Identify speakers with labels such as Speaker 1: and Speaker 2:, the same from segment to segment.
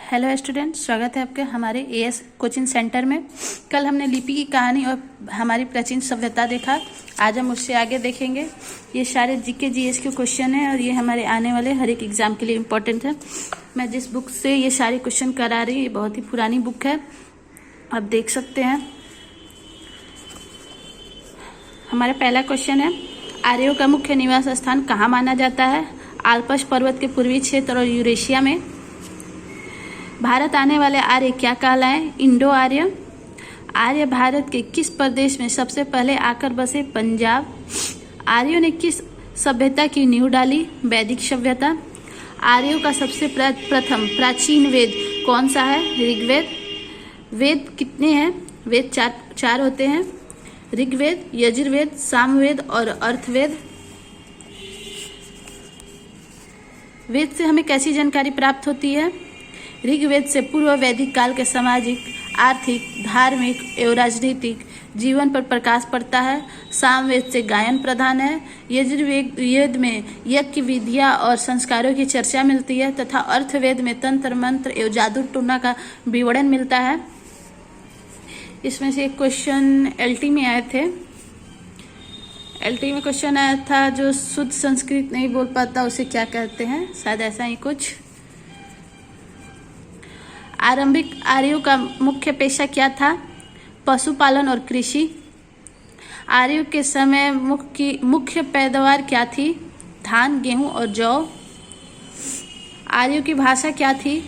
Speaker 1: Hello student, स्वागत है आपके हमारे एएस कोचिंग सेंटर में। कल हमने लिपि की कहानी और हमारी प्राचीन सभ्यता देखा। आज हम उससे आगे देखेंगे। ये सारे जीके जीएस के क्वेश्चन हैं और ये हमारे आने वाले हर एक एग्जाम के लिए इम्पोर्टेंट है। मैं जिस बुक से ये सारे क्वेश्चन करा रही हूँ ये बहुत ही पुरानी बुक है, आप देख सकते हैं। हमारा पहला क्वेश्चन है, आर्यों का मुख्य निवास स्थान कहाँ माना जाता है? आल्पस पर्वत के पूर्वी क्षेत्र और यूरेशिया में। भारत आने वाले आर्य क्या कहलाएं? इंडो आर्य। आर्य भारत के किस प्रदेश में सबसे पहले आकर बसे? पंजाब। आर्यों ने किस सभ्यता की नींव डाली? वैदिक सभ्यता। आर्यों का सबसे प्रथम प्राचीन वेद कौन सा है? ऋग्वेद। वेद कितने हैं? वेद चार होते हैं, ऋग्वेद, यजुर्वेद, सामवेद और अर्थवेद। वेद से हमें कैसी जानकारी प्राप्त होती है? ऋग्वेद से पूर्व वैदिक काल के सामाजिक, आर्थिक, धार्मिक एवं राजनीतिक जीवन पर प्रकाश पड़ता है। सामवेद से गायन प्रधान है। यजुर्वेद में यज्ञ विधियां और संस्कारों की चर्चा मिलती है तथा अर्थवेद में तंत्र मंत्र एवं जादू टोना का विवरण मिलता है। इसमें से एक क्वेश्चन एलटी में आए थे। एलटी में क्वेश्चन आया था, जो शुद्ध संस्कृत नहीं बोल पाता उसे क्या कहते हैं? शायद ऐसा ही कुछ। आरंभिक आर्यों का मुख्य पेशा क्या था? पशुपालन और कृषि। आर्यों के समय मुख्य पैदावार क्या थी? धान, गेहूं और जौ। आर्यों की भाषा क्या थी?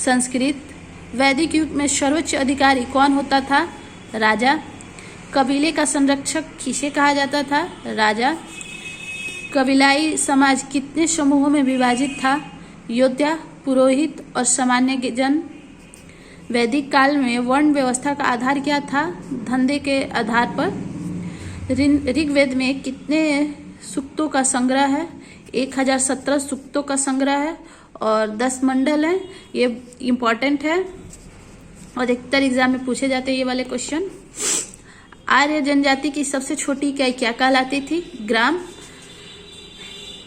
Speaker 1: संस्कृत। वैदिक युग में सर्वोच्च अधिकारी कौन होता था? राजा। कबीले का संरक्षक किसे कहा जाता था? राजा। कबीलाई समाज कितने समूहों में विभाजित था? योद्धा, पुरोहित और सामान्य जन। वैदिक काल में वर्ण व्यवस्था का आधार क्या था? धंधे के आधार पर। ऋग्वेद में कितने सूक्तों का संग्रह है? 1017 सूक्तों का संग्रह है और 10 मंडल हैं। ये इम्पोर्टेंट है और अधिकतर एग्जाम में पूछे जाते हैं ये वाले क्वेश्चन। आर्य जनजाति की सबसे छोटी इकाई क्या कहलाती थी? ग्राम।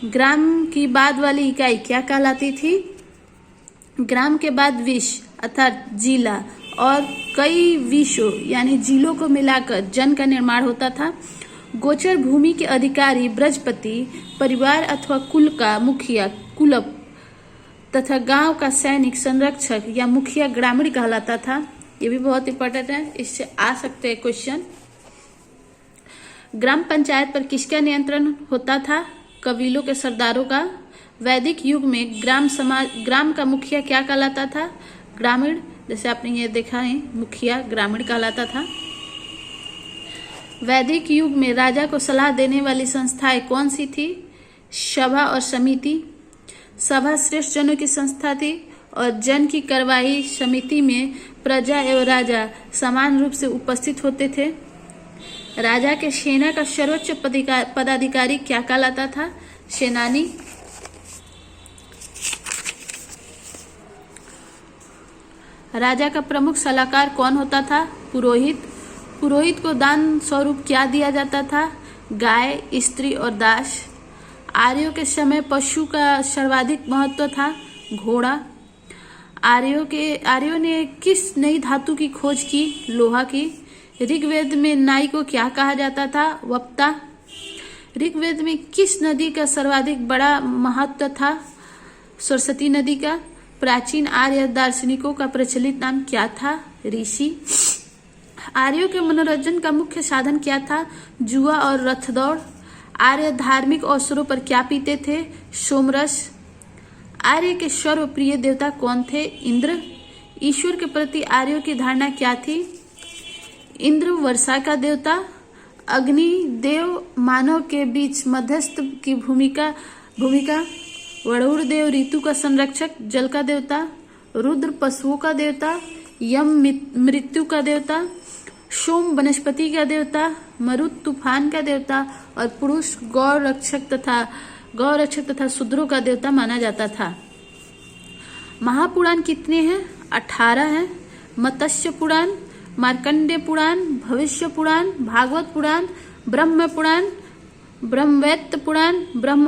Speaker 1: ग्राम की बाद वाली इकाई क्या कहलाती थी? ग्राम के बाद विश अर्थात जिला और कई विशों यानी जिलों को मिलाकर जन का निर्माण होता था। गोचर भूमि के अधिकारी ब्रजपति परिवार अथवा कुल का मुखिया कुलप तथा गांव का सैनिक संरक्षक या मुखिया ग्रामीण कहलाता था। ये भी बहुत इंपॉर्टेंट है, इससे आ सकते हैं क्वेश्चन। ग्राम पंचायत पर किसका नियंत्रण होता था? कबीलों के सरदारों का। वैदिक युग में ग्राम का मुखिया क्या कहलाता था? ग्रामीण। जैसे आपने ये देखा है, मुखिया ग्रामीण कहलाता था। वैदिक युग में राजा को सलाह देने वाली संस्थाएं कौन सी थी? सभा और समिति। सभा श्रेष्ठ जनों की संस्था थी और जन की कार्यवाही समिति में प्रजा एवं राजा समान रूप से उपस्थित होते थे। राजा के सेना का सर्वोच्च पदाधिकारी क्या कहलाता था? सेनानी। राजा का प्रमुख सलाहकार कौन होता था? पुरोहित। पुरोहित को दान स्वरूप क्या दिया जाता था? गाय, स्त्री और दास। आर्यों के समय पशु का सर्वाधिक महत्व था? घोड़ा। आर्यों ने किस नई धातु की खोज की? लोहा की। ऋग्वेद में नाई को क्या कहा जाता था? वक्ता। ऋग्वेद में किस नदी का सर्वाधिक बड़ा महत्व था? सरस्वती नदी का। प्राचीन आर्य दार्शनिकों का प्रचलित नाम क्या था? ऋषि। आर्यों के मनोरंजन का मुख्य साधन क्या था? जुआ और रथ दौड़। आर्य धार्मिक अवसरों पर क्या पीते थे? सोमरस। आर्य के सर्वप्रिय देवता कौन थे? इंद्र। ईश्वर के प्रति आर्यों की धारणा क्या थी? इंद्र वर्षा का देवता। अग्नि देव मानव के बीच मध्यस्थ की भूमिका। वरुण देव ऋतु का संरक्षक, जल का देवता। रुद्र पशुओं का देवता। यम मृत्यु का देवता। सोम वनस्पति का देवता। मरुत तूफान का देवता और पुरुष गौ रक्षक तथा शूद्रों का देवता माना जाता था। महापुराण कितने हैं? 18 हैं। मत्स्य पुराण, मार्कंडेय पुराण, भविष्य पुराण, भागवत पुराण, ब्रह्म पुराण, ब्रह्मवैवर्त पुराण, ब्रह्म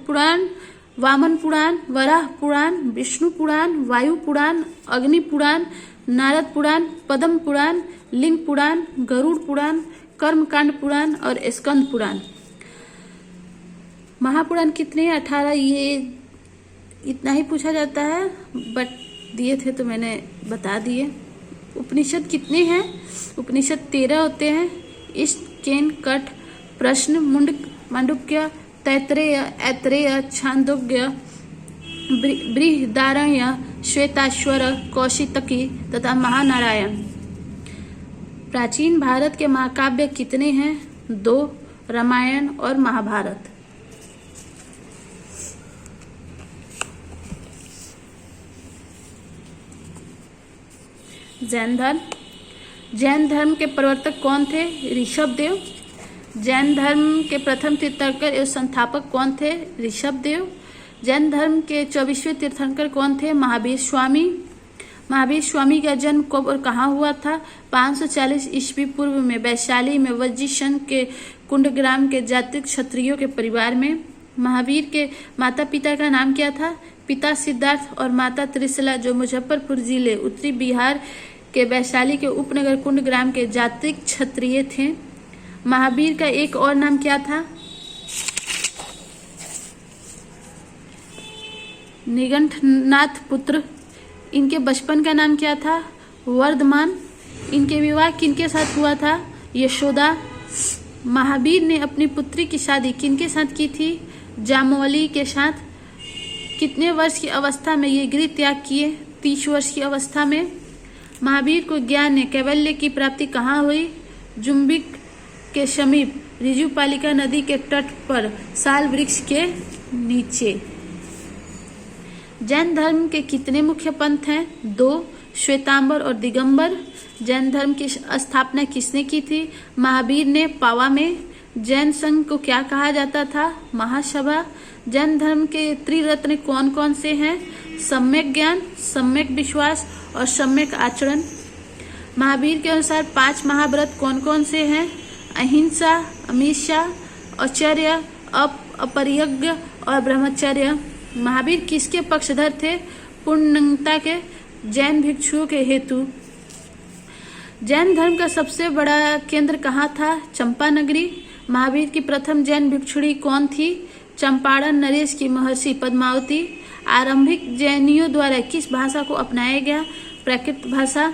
Speaker 1: पुराण, वामन पुराण, वराह पुराण, विष्णु पुराण, वायु पुराण, अग्नि पुराण, नारद पुराण, पद्म पुराण, लिंग पुराण, गरुड़ पुराण, कर्मकांड पुराण और स्कंद पुराण। महापुराण कितने? 18। ये इतना ही पूछा जाता है, बट दिए थे तो मैंने बता दिए। उपनिषद कितने हैं? उपनिषद 13 होते हैं। इष्ट, केन, कठ, प्रश्न, मुंडक, मांडुक्य, तैत्रेय, ऐत्रेय, छांदोग्य, बृहदारण्य, श्वेताश्वर, कौशितकी तथा महानारायण। प्राचीन भारत के महाकाव्य कितने हैं? 2, रामायण और महाभारत। जैन धर्म। जैन धर्म के प्रवर्तक कौन थे? ऋषभदेव। जैन धर्म के प्रथम तीर्थंकर एवं संस्थापक कौन थे? ऋषभदेव। जैन धर्म के 24वें तीर्थंकर कौन थे? महावीर स्वामी। महावीर स्वामी का जन्म कब और कहाँ हुआ था? 540 ईस्वी पूर्व में वैशाली में वज्जीशन के कुंडग्राम के जाति क्षत्रियों के परिवार में। महावीर के माता पिता का नाम क्या था? पिता सिद्धार्थ और माता त्रिशला, जो मुजफ्फरपुर जिले उत्तरी बिहार के वैशाली के उपनगर कुंडग्राम के जाति क्षत्रिय थे। महावीर का एक और नाम क्या था? निगंठनाथ पुत्र। इनके बचपन का नाम क्या था? वर्धमान। इनके विवाह किनके साथ हुआ था? यशोदा। महावीर ने अपनी पुत्री की शादी किनके साथ की थी? जामवली के साथ। कितने वर्ष की अवस्था में ये गृह त्याग किए? 30 वर्ष की अवस्था में। महावीर को ज्ञान ने कैवल्य की प्राप्ति कहाँ हुई? जुम्बिक के समीप ऋजुपालिका नदी के तट पर साल वृक्ष के नीचे। जैन धर्म के कितने मुख्य पंथ हैं? 2, श्वेतांबर और दिगंबर। जैन धर्म की स्थापना किसने की थी? महावीर ने, पावा में। जैन संघ को क्या कहा जाता था? महासभा। जैन धर्म के त्रिरत्न कौन कौन से हैं? सम्यक ज्ञान, सम्यक विश्वास और सम्यक आचरण। महावीर के अनुसार 5 महाव्रत कौन कौन से हैं? अहिंसा, अमीषा, आचर्य, अपरियज्ञ और ब्रह्मचर्य। महावीर किसके पक्षधर थे? पूर्णता के। जैन भिक्षुओं के हेतु। जैन धर्म का सबसे बड़ा केंद्र कहाँ था? चंपा नगरी। महावीर की प्रथम जैन भिक्षुणी कौन थी? चंपारण नरेश की महर्षि पद्मावती। आरंभिक जैनियों द्वारा किस भाषा को अपनाया गया? प्राकृत भाषा।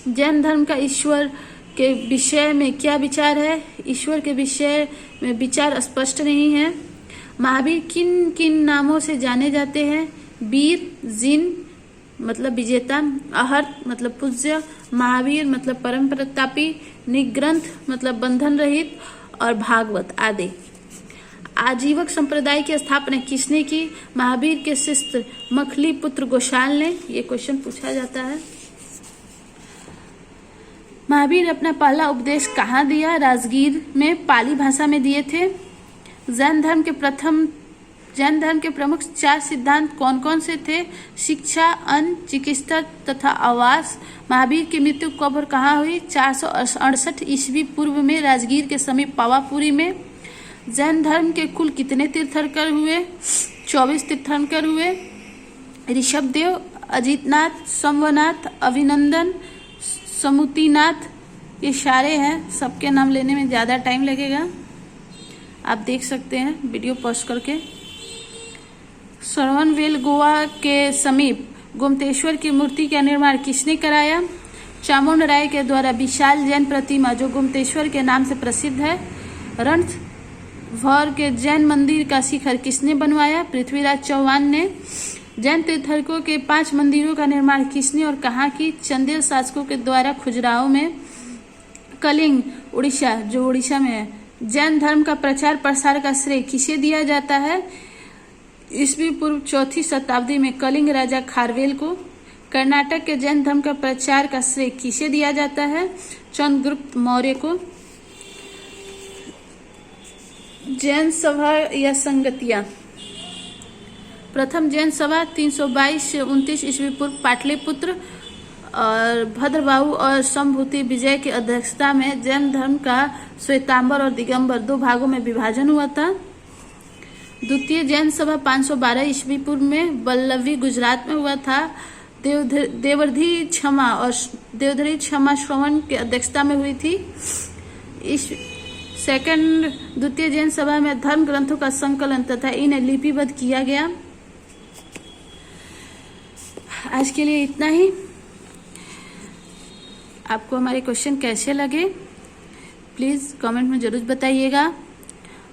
Speaker 1: जैन धर्म का वीर के विषय में क्या विचार है? ईश्वर के विषय में विचार स्पष्ट नहीं है। महावीर किन किन नामों से जाने जाते हैं? वीर, जिन मतलब विजेता, अहर्त मतलब पूज्य, महावीर मतलब परम प्रतापी, निग्रंथ मतलब बंधन रहित और भागवत आदि। आजीवक संप्रदाय की स्थापना किसने की? महावीर के शिष्य मखली पुत्र गोशाल ने। ये क्वेश्चन पूछा जाता है। महावीर अपना पहला उपदेश कहाँ दिया? राजगीर में पाली भाषा में दिए थे। जैन धर्म के प्रमुख 4 सिद्धांत कौन कौन से थे? शिक्षा, अन्न, चिकित्सा तथा आवास। महावीर की मृत्यु कब और कहाँ हुई? 468 ईस्वी पूर्व में राजगीर के समीप पावापुरी में। जैन धर्म के कुल कितने तीर्थंकर हुए? 24 तीर्थंकर हुए। ऋषभदेव, अजितनाथ, संवनाथ, अभिनंदन, समुतिनाथ, ये सारे हैं। सबके नाम लेने में ज़्यादा टाइम लगेगा, आप देख सकते हैं वीडियो पॉज करके। श्रवणबेल गोवा के समीप गोमतेश्वर की मूर्ति का निर्माण किसने कराया? चामुंड राय के द्वारा विशाल जैन प्रतिमा जो गोमतेश्वर के नाम से प्रसिद्ध है। रणथंभौर के जैन मंदिर का शिखर किसने बनवाया? पृथ्वीराज चौहान ने। जैन तीर्थंकरों के 5 मंदिरों का निर्माण किसने और कहाँ की? चंदेल शासकों के द्वारा खजुराहो में। कलिंग, उड़ीसा, जो उड़ीसा में है। जैन धर्म का प्रचार प्रसार का श्रेय किसे दिया जाता है? ईस्वी पूर्व 4वीं शताब्दी में कलिंग राजा खारवेल को। कर्नाटक के जैन धर्म का प्रचार का श्रेय किसे दिया जाता है? चंद्रगुप्त मौर्य को। जैन सभा या संगतियां। प्रथम जैन सभा 322 से 29 ईस्वी पूर्व पाटलिपुत्र और भद्रबाहु और संभूति विजय की अध्यक्षता में जैन धर्म का श्वेतांबर और दिगंबर 2 भागों में विभाजन हुआ था। द्वितीय जैन सभा 512 ईस्वी पूर्व में वल्लभी गुजरात में हुआ था। देवर्धि क्षमा श्रवण की अध्यक्षता में हुई थी। इस द्वितीय जैन सभा में धर्म ग्रंथों का संकलन तथा इन्हें लिपिबद्ध किया गया। आज के लिए इतना ही। आपको हमारे क्वेश्चन कैसे लगे प्लीज़ कमेंट में ज़रूर बताइएगा,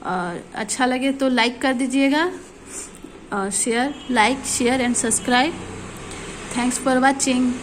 Speaker 1: और अच्छा लगे तो लाइक कर दीजिएगा, और share and subscribe. Thanks for watching.